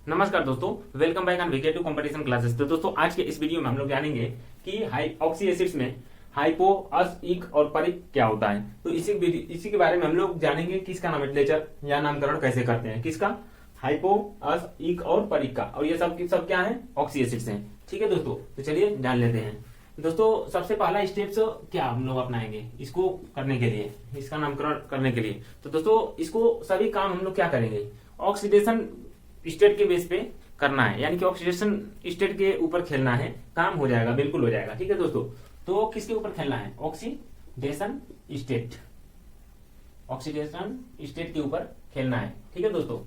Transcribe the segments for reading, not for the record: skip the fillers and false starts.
नमस्कार दोस्तों, welcome back on वीके2 कंपटीशन क्लासेस। तो दोस्तों आज के इस वीडियो में हम लोग जानेंगे कि ऑक्सी एसिड्स में हाइपो, अस, इक और परिक क्या होता है। तो इसी के बारे में हम लोग जानेंगे कि इसका नोमेनक्लेचर या नामकरण कैसे करते हैं, किसका, हाइपो, अस, इक और परिक का। और ये सब क्या है, ऑक्सी एसिड्स हैं। ठीक है दोस्तों, तो चलिए जान लेते हैं। दोस्तों सबसे पहला स्टेप्स क्या हम लोग अपनाएंगे इसको करने के लिए, इसका नामकरण करने के लिए। तो दोस्तों इसको सभी काम हम लोग क्या करेंगे, ऑक्सीडेशन स्टेट के बेस पे करना है, यानी कि ऑक्सीडेशन स्टेट के ऊपर खेलना है। काम हो जाएगा, बिल्कुल हो जाएगा। ठीक है दोस्तों, तो किसके ऊपर खेलना है, ऑक्सीडेशन स्टेट, ऑक्सीडेशन स्टेट के ऊपर खेलना है। ठीक है दोस्तों,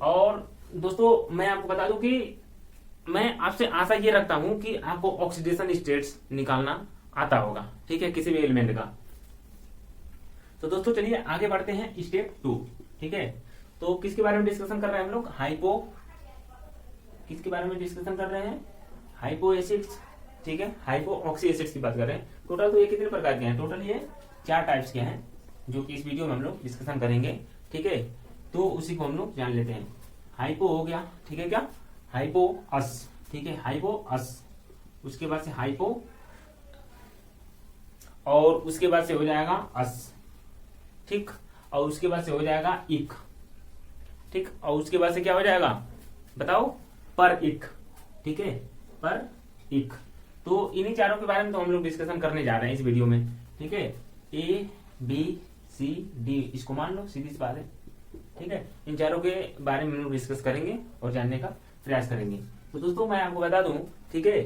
और दोस्तों मैं आपको बता दूं कि मैं आपसे आशा ये रखता हूं कि आपको ऑक्सीडेशन स्टेट्स निकालना आता होगा। ठीक है, किसी भी एलिमेंट का। तो दोस्तों चलिए आगे बढ़ते हैं स्टेप 2। ठीक है, तो किसके बारे में डिस्कशन कर रहे हैं हम लोग, हाइपो, किसके बारे में डिस्कशन कर रहे हैं, हाइपो एसिड्स। ठीक है, हाइपो ऑक्सी एसिड्स की बात कर रहे हैं। टोटल तो ये कितने प्रकार के हैं, टोटल ये 4 टाइप्स के हैं जो कि इस वीडियो में हम लोग डिस्कशन करेंगे। ठीक है, तो उसी को हम लोग जान लेते हैं। हाइपो हो गया, ठीक है, क्या, हाइपो अस। ठीक है, हाइपो अस, उसके बाद से हाइपो, और उसके बाद से हो जाएगा अस। ठीक, और उसके बाद से हो जाएगा इक। ठीक, और उसके बाद से क्या हो जाएगा बताओ, पर इक। ठीक है, पर इक। तो इन्हीं चारों के बारे में तो हम लोग डिस्कशन करने जा रहे हैं इस वीडियो में। ठीक है, ए बी सी डी, इसको मान लो, सीधी सी बात है। ठीक है, इन चारों के बारे में हम लोग डिस्कस करेंगे और जानने का प्रयास करेंगे। तो दोस्तों मैं आपको बता दूं, ठीक है,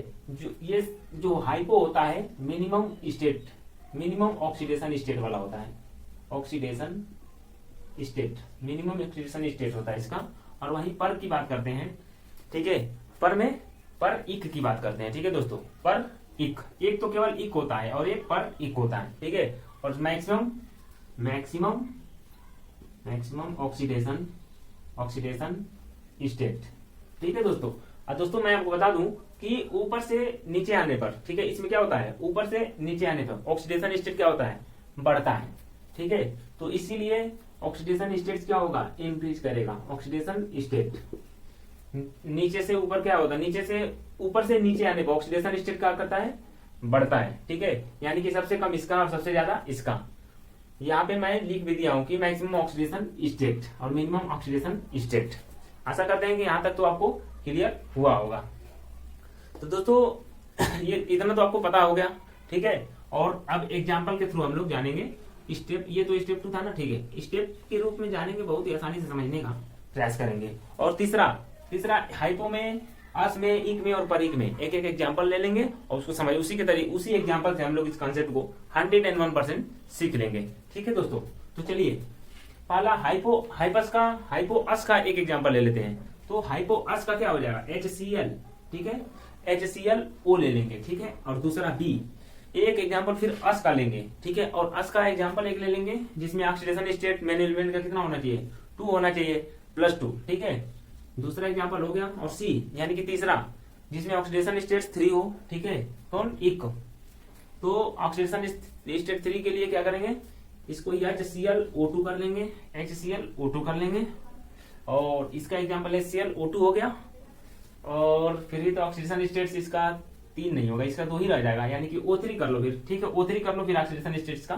ये जो हाइपो होता है minimum state, minimum oxidation state वाला होता है, oxidation state, minimum oxidation state होता है इसका। और वहीं पर की बात करते हैं। ठीक है, पर में पर इक की बात करते हैं। ठीक है दोस्तों, पर इक, एक तो केवल इक होता है और एक पर इक होता है। ठीक है, और maximum maximum maximum oxidation oxidation state. ठीक है दोस्तों, और दोस्तों मैं आपको बता दूं कि ऊपर से नीचे आने पर, ठीक है, इसमें क्या होता है, ऊपर से नीचे आने पर ऑक्सीडेशन स्टेट क्या होता है, बढ़ता है। ठीक है, तो इसीलिए ऑक्सीडेशन स्टेट क्या होगा, इंक्रीज करेगा। ऑक्सीडेशन स्टेट नीचे से ऊपर क्या होता है, नीचे से ऊपर से नीचे आने पर ऑक्सीडेशन स्टेट क्या करता है, बढ़ता है। ठीक है, यानी कि सबसे कम इसका और सबसे ज्यादा इसका। यहाँ पे मैं लिख भी दिया हूं कि मैक्सिमम ऑक्सीडेशन स्टेट और मिनिमम ऑक्सीडेशन स्टेट। आशा करते हैं कि यहां तक तो आपको क्लियर हुआ होगा। तो दोस्तों ये इतना तो आपको पता हो गया। ठीक है, और अब एग्जाम्पल के थ्रू हम लोग जानेंगे स्टेप, ये तो स्टेप 2 था ना। ठीक है, स्टेप के रूप में जानेंगे, बहुत ही आसानी से समझने का प्रयास करेंगे। और तीसरा हाइपो में, अस में, इक में और परिक में एक एक एग्जाम्पल ले लेंगे और उसको समझ, उसी एग्जाम्पल से हम लोग इस कॉन्सेप्ट को 101% सीख लेंगे। ठीक है दोस्तों, तो चलिए पहला हाइपो अस का एक एग्जाम्पल ले लेते हैं। तो हाइपो अस का क्या हो जाएगा, HCl। ठीक है, HClO ले लेंगे। ठीक है, और दूसरा बी, एक एग्जाम्पल फिर अस का लेंगे। ठीक है, और अस का एग्जाम्पल एक ले लेंगे जिसमें ऑक्सीडेशन स्टेट मेन एलिमेंट का कितना होना चाहिए, 2 होना चाहिए, +2। ठीक है, दूसरा एग्जाम्पल हो गया। और सी यानी कि तीसरा, जिसमें ऑक्सीडेशन स्टेट 3 हो। ठीक है, कौन, इक। तो ऑक्सीडेशन स्टेट 3 के लिए क्या करेंगे, इसको HClO2 कर लेंगे, HClO2 कर लेंगे। और इसका एग्जाम्पल HClO2 हो गया। और फिर तो ऑक्सीडेशन स्टेट्स इसका 3 नहीं होगा, इसका 2 ही रह जाएगा, यानी कि O3 कर लो फिर। ठीक है, O3 कर लो, फिर ऑक्सीडेशन स्टेट्स का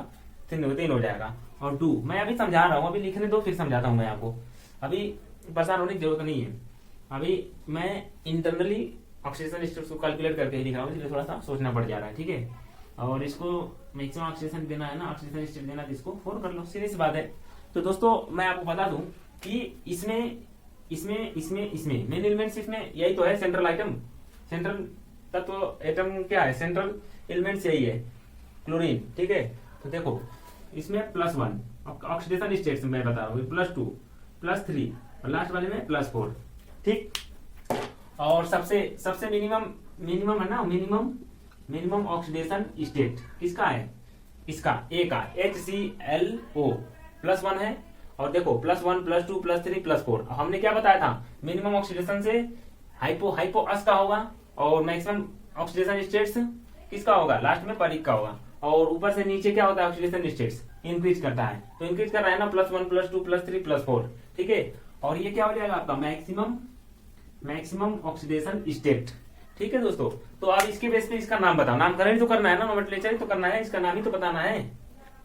3 हो जाएगा। और 2 मैं अभी समझा रहा हूँ, अभी लिखने दो, फिर समझाता हूँ मैं आपको। अभी परेशान होने की जरूरत नहीं है। अभी मैं इंटरनली ऑक्सीडेशन स्टेट्स को कैलकुलेट करके ही लिख रहा हूँ, इसलिए थोड़ा सा सोचना पड़ जा रहा है। ठीक है, और इसको मैक्सिमम ऑक्सीडेशन देना है ना, ऑक्सीडेशन स्टेट देना है, तो इसको 4 कर लो, सीधी सी बात है। तो दोस्तों मैं आपको बता दूं कि इसमें मेन एलिमेंट्स इसमें यही तो है, सेंट्रल आइटम, सेंट्रल तत्व एटम क्या है, सेंट्रल एलिमेंट्स यही है, क्लोरीन। ठीक है, तो देखो इसमें +1 ऑक्सीडेशन स्टेट्स में बता रहा हूँ, +2, +3 और लास्ट वाले में +4। ठीक, और सबसे मिनिमम है ना, मिनिमम ऑक्सीडेशन स्टेट किसका है, इसका ए का, HClO +1 है। और देखो +1 +2 +3 +4, हमने क्या बताया था, मिनिमम ऑक्सीडेशन से हाइपो अस का होगा और मैक्सिमम ऑक्सीडेशन स्टेट्स किसका होगा, लास्ट में परिक का होगा। और ऊपर से नीचे क्या होता है, ऑक्सीडेशन स्टेट्स इंक्रीज करता है, तो इंक्रीज कर रहा है ना, +1 +2 +3 +4। ठीक है, और ये क्या हो जाएगा आपका मैक्सिमम मैक्सिमम ऑक्सीडेशन स्टेट। ठीक है दोस्तों, तो आप इसके बेस पे इसका नाम बताओ, नामकरण ही तो करना है ना, नोमेनक्लेचर ही तो करना है, इसका नाम ही तो बताना है।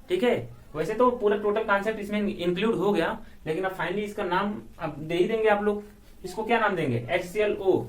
ठीक है, वैसे तो पूरा टोटल कॉन्सेप्ट इसमें इंक्लूड हो गया, लेकिन अब फाइनली इसका नाम अब दे ही देंगे आप लोग। इसको क्या नाम देंगे? HClO,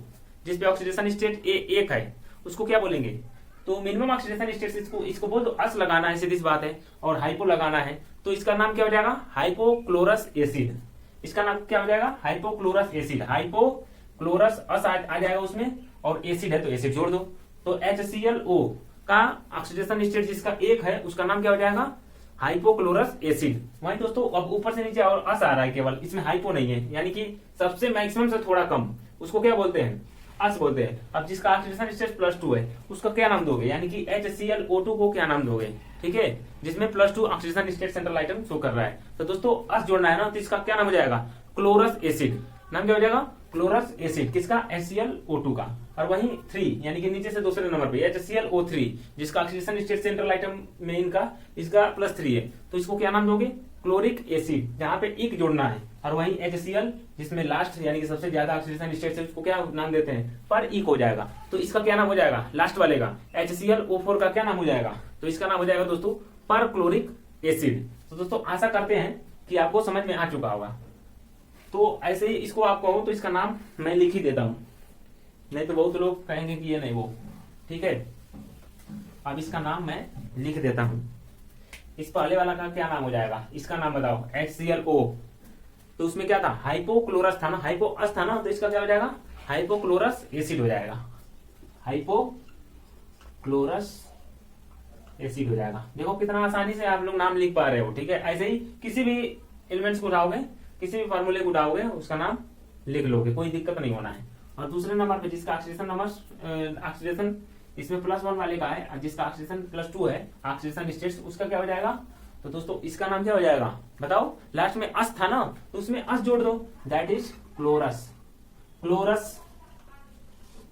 जिसपे ऑक्सीडेशन स्टेट एक है, उसको क्या बोलेंगे? तो मिनिमम ऑक्सीडेशन स्टेट इसको बोल दो, अस लगाना है, सीधी सी बात है, और हाइपो लगाना है, तो इसका नाम क्या हो जाएगा? Hypochlorous acid. इसका नाम क्या हो जाएगा? Hypochlorous acid. हाइपोक्लोरस अस आ जाएगा उसमें, और एसिड है तो एसिड जोड़ दो। तो HClO का ऑक्सीडेशन स्टेट जिसका एक है, उसका नाम क्या हो जाएगा? Hypochlorous acid. वही दोस्तों, अब ऊपर से नीचे और अस आ रहा है केवल, इसमें हाइपो नहीं है, यानी कि सबसे मैक्सिमम से थोड़ा कम, उसको क्या बोलते हैं? अस बोलते हैं। अब जिसका ऑक्सीडेशन स्टेट +2 है, उसका क्या नाम दोगे? यानी कि HClO2 को क्या नाम दोगे? ठीक है, जिसमें +2 oxidation state central item show कर रहा है। तो दोस्तों अस जोड़ना है ना, तो इसका क्या नाम हो जाएगा? Chlorous acid. नाम क्या हो जाएगा? Chlorous acid. किसका? HClO2 का। और वहीं 3 यानी कि नीचे से दूसरे नंबर पे HClO3, जिसका ऑक्सीडेशन स्टेट सेंट्रल आइटम में इसका +3 है, तो इसको क्या नाम दोगे? क्लोरिक एसिड, जहां पे एक जोड़ना है। और वहीं HCl, जिसमें लास्ट यानी कि सबसे ज्यादा ऑक्सीडेशन स्टेट है, उसको क्या नाम देते हैं? पर इक हो जाएगा। तो इसका क्या नाम हो जाएगा? लास्ट वाले का HClO4 का क्या नाम हो जाएगा? तो इसका नाम हो जाएगा दोस्तों पर क्लोरिक एसिड। तो दोस्तों आशा करते हैं कि आपको समझ में आ चुका होगा। तो ऐसे ही इसको आप कहो तो इसका नाम मैं लिख ही देता हूं, नहीं तो बहुत लोग कहेंगे कि ये नहीं वो। ठीक है, अब इसका नाम मैं लिख देता हूं। इस पहले वाला का क्या नाम हो जाएगा? इसका नाम बताओ। HClO, तो उसमें क्या था? हाइपोक्लोरस था ना, हाइपोअस था ना, तो इसका क्या हो जाएगा? हाइपोक्लोरस एसिड हो जाएगा। हाइपोक्लोरस एसिड हो जाएगा। देखो कितना आसानी से आप लोग नाम लिख पा रहे हो। ठीक है, ऐसे ही किसी भी एलिमेंट्स को उठाओगे, किसी भी फार्मूले को उठाओगे, उसका नाम लिख लोगे, कोई दिक्कत नहीं होना है। और दूसरे नंबर पे जिसका ऑक्सीडेशन इसमें +1 वाले का है, जिसका ऑक्सीडेशन +2 है ऑक्सीडेशन स्टेट्स, उसका क्या हो जाएगा? तो दोस्तों इसका नाम क्या हो जाएगा? बताओ। लास्ट में अस था ना, तो उसमें अस जोड़ दो, दैट इज क्लोरस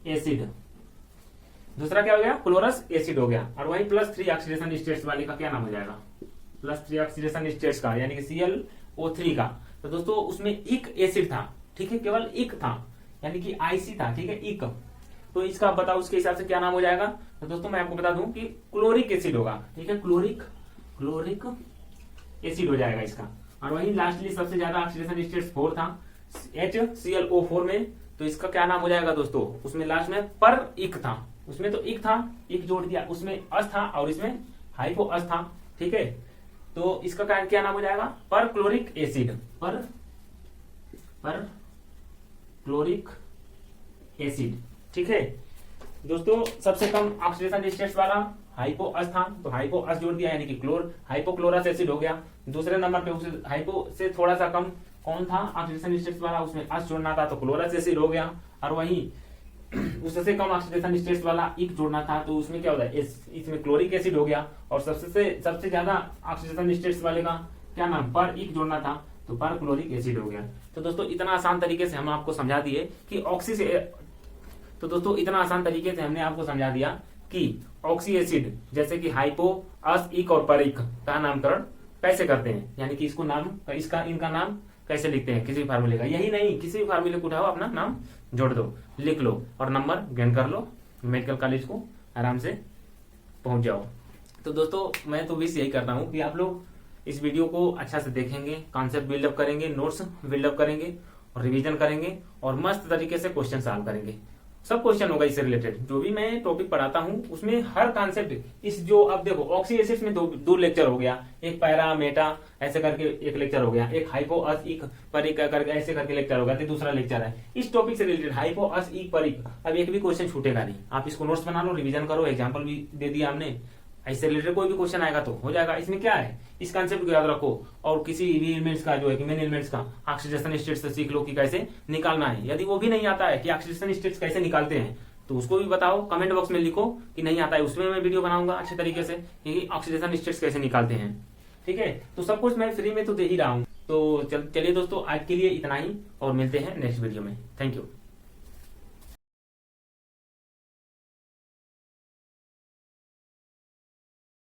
एसिड। दूसरा क्या हो गया? क्लोरस एसिड हो गया। और वही +3 ऑक्सीडेशन स्टेट्स वाले का क्या नाम हो जाएगा? +3 ऑक्सीडेशन स्टेट्स का, यानी कि ClO3 का। तो दोस्तों उसमें इक एसिड था। ठीक है, केवल इक था, यानी कि IC था। ठीक है, इक। तो इसका बताओ उसके हिसाब से क्या नाम हो जाएगा? तो दोस्तों मैं आपको बता दूं कि क्लोरिक एसिड होगा। ठीक है, क्लोरिक एसिड हो जाएगा इसका। और वही लास्टली सबसे ज्यादा ऑक्सीडेशन स्टेट्स 4 था HClO4 में, तो इसका क्या नाम हो जाएगा दोस्तों? उसमें लास्ट में पर इक था, उसमें तो इक था, इक जोड़ दिया, उसमें अस था और इसमें हाइपो अस था। ठीक है, तो इसका क्या नाम हो जाएगा? पर क्लोरिक एसिड। पर क्लोरिक एसिड। ठीक है दोस्तों, सबसे कम ऑक्सीडेशन स्टेट्स वाला हाइपोअस था, तो हाइपोअस जोड़ दिया, यानी कि हाइपोक्लोरस एसिड हो गया। दूसरे नंबर पे उसे हाइपो से थोड़ा सा कम कौन था ऑक्सीडेशन स्टेट्स वाला, उसमें अस जोड़ना था, तो क्लोरस एसिड हो गया। और वहीं उससे कम ऑक्सीडेशन स्टेट्स वाला इक जोड़ना था, तो उसमें क्या होता है? इसमें क्लोरिक एसिड हो गया। और सबसे ज्यादा ऑक्सीडेशन स्टेट्स वाले का क्या नाम? पर इक जोड़ना था, तो पर क्लोरिक एसिड हो गया। तो दोस्तों इतना आसान तरीके से हम आपको समझा दिए कि हमने आपको समझा दिया कि ऑक्सी एसिड जैसे कि हाइपो, अस, इक और पर इक का नामकरण कैसे करते हैं, यानी कि इनका नाम कैसे लिखते हैं किसी भी फार्मूले का। यही नहीं, किसी भी फार्मूले को उठाओ, अपना नाम जोड़ दो, लिख लो और नंबर गेन कर लो, मेडिकल कॉलेज को आराम से पहुंच जाओ। तो दोस्तों मैं तो विश यही करता हूं कि आप लोग इस वीडियो को अच्छा से देखेंगे, कॉन्सेप्ट बिल्डअप करेंगे, नोट्स बिल्डअप करेंगे और रिवीजन करेंगे और मस्त तरीके से क्वेश्चन सॉल्व करेंगे। सब क्वेश्चन होगा इससे रिलेटेड, जो भी मैं टॉपिक पढ़ाता हूँ उसमें हर कॉन्सेप्ट इस जो अब देखो ऑक्सी एसिड्स में दो लेक्चर हो गया, एक पैरा मेटा ऐसे करके एक लेक्चर हो गया, एक हाइपो अस इक पर इक करके ऐसे करके लेक्चर हो गया, तो दूसरा लेक्चर है इस टॉपिक से रिलेटेड हाइपो अस इक पर इक। अब एक भी क्वेश्चन छूटेगा नहीं, आप इसको नोट्स बना लो, रिविजन करो, एग्जाम्पल भी दे दिया हमने, इससे रिलेटेड कोई भी क्वेश्चन आएगा तो हो जाएगा। इसमें क्या है, इस कंसेप्ट को याद रखो और किसी भी एलिमेंट्स का जो है मेन एलिमेंट्स का ऑक्सीडेशन स्टेट्स से सीख लो कि कैसे निकालना है। यदि वो भी नहीं आता है कि ऑक्सीडेशन स्टेट्स कैसे निकालते हैं तो उसको भी बताओ, कमेंट बॉक्स में लिखो कि नहीं आता है, उसमें मैं वीडियो बनाऊंगा अच्छे तरीके से कि ऑक्सीडेशन स्टेट्स कैसे निकालते हैं। ठीक है, तो सब कुछ मैं फ्री में तो दे ही रहा हूँ। तो चलिए दोस्तों आज के लिए इतना ही और मिलते हैं नेक्स्ट वीडियो में। Thank you.